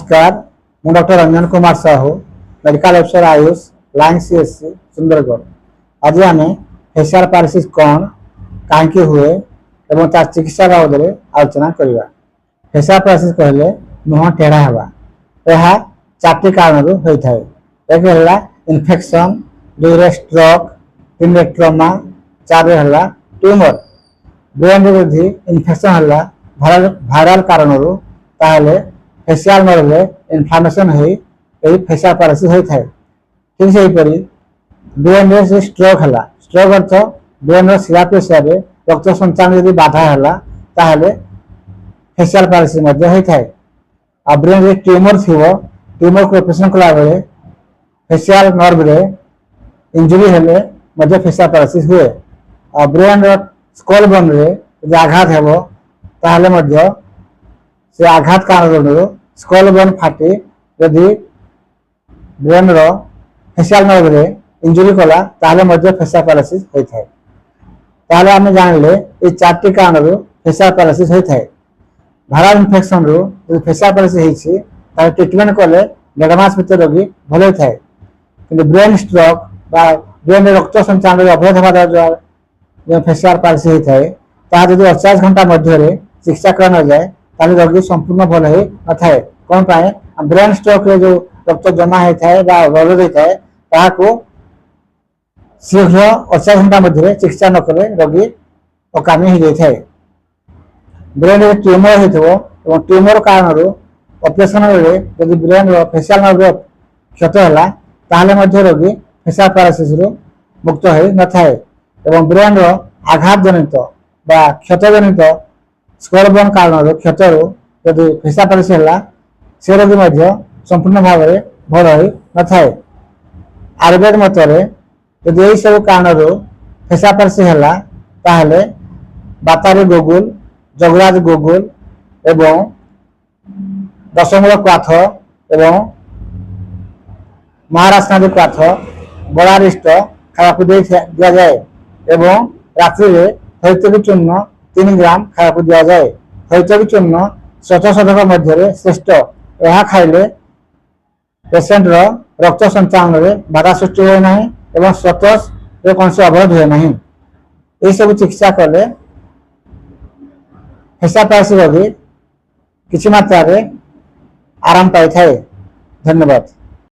नमस्कार ମୁଁ doctor Ranjan Kumar Sahu medical officer Ayush line CSC Sundargarh. ଆଜି ଆମେ ଫେସିଆଲ ପାରାଲିସିସ୍ କ'ଣ କାହିଁକି ହୁଏ ଏବଂ ତାର ଚିକିତ୍ସା ବାବଦରେ ଆଲୋଚନା କରିବା। ଫେସିଆଲ ପାରାଲିସିସ୍ କହିଲେ ମୁହଁ ଟେଢ଼ା ହେବା। ଏହା 4ଟି କାରଣରୁ ହୋଇଥାଏ। ଏକ ହେଲା ଇନଫେକ୍ସନ, 2ରେ ଷ୍ଟ୍ରୋକ୍, 3ରେ ଟ୍ରମା, 4ରେ ହେଲା ଟ୍ୟୁମର। ବ୍ରେନ୍ ଯଦି ଇନଫେକ୍ସନ ହେଲା ଭାଇରାଲ କାରଣରୁ ତାହେଲେ फेसियाल नर्व इनफ्लामेशन हो फेसियाल पारालिसिस होता है। ठीक सेहीपरि ब्रेन में स्ट्रोक है, स्ट्रोक अर्थ ब्रेन सिराप्रेसिया रक्त संचालन यदि बाधा है ताहले फेसियाल पारालिसिस होता है। आ ब्रेन में ट्यूमर थी ट्यूमर को ऑपरेशन कला बेले फेसियाल नर्व रे इंजुरी हेले फेसियाल पारालिसिस हुए। आ ब्रेन स्कल बोन रे यदि आघात हेबो ताहले से आघात कारण स्कल बोन फाटी यदि ब्रेन रो फेसियाल नर्व रे इंजुरी कला ताहले फेसियाल पारालिसिस होता है। ताहले आमे जानले ए 4टी कारण फेसियाल पारालिसिस होता है। वायरल इन्फेक्शन रो यदि फेसियाल पारालिसिस होइछि तार ट्रीटमेंट कले 1.5 मास भीतर रोगी भल होता है। किंतु ब्रेन स्ट्रोक बा ब्रेन रक्त संचालन अवरोध हेबा द्वारा जो फेसियाल पारालिसिस होता है ताहा यदि 48 घंटा मध्य चिकित्सा करा न जाए ताले रोगी संपूर्ण भल हो न थाए। कौन पाए ब्रेन स्ट्रोक रे जो रक्त जमा होता है बा अवरोध होता है ताहाको शीघ्र 48 घंटा मध्य चिकित्सा न कले रोगी अकामी हो जाए। ब्रेन रे ट्यूमर होइथबो ट्यूमर कारण ऑपरेशन रे यदि ब्रेन रो फेसियाल नर्व क्षत होला ताहले मध्य रोगी फेसियाल पारालिसिस रो मुक्त हो न थाए। एवं ब्रेन रो आघात जनित बा क्षत जनित स्कल बोन कारण क्षतर यदि फेसियाल पारालिसिस होला से रोगी संपूर्ण भाव में भल हो न थाए। आयुर्वेद मतरे यदि यही सब कारण फेसियाल पारालिसिस होला ताहले बातारी गोगुल, जगराज गोगुल एवं दशमूल क्वाथ एवं महाराष्ट्र क्वाथ बड़ारिष्ट खावाकू दि जाए एवं रात्रि थैतकी चूर्ण 3 ग्राम खावाकू दि जाए। थैतकी चूर्ण शतशतक मध्य श्रेष्ठ। यह खाइले पेसेंट रो रक्त संचालन में बाधा सृष्टि हुए ना एवं स्वतः कौन से अवरोध हुए ना। यह सब चिकित्सा कले फेसियाल पारालिसिस रोगी किसी मात्रा आराम पाई थाए। धन्यवाद।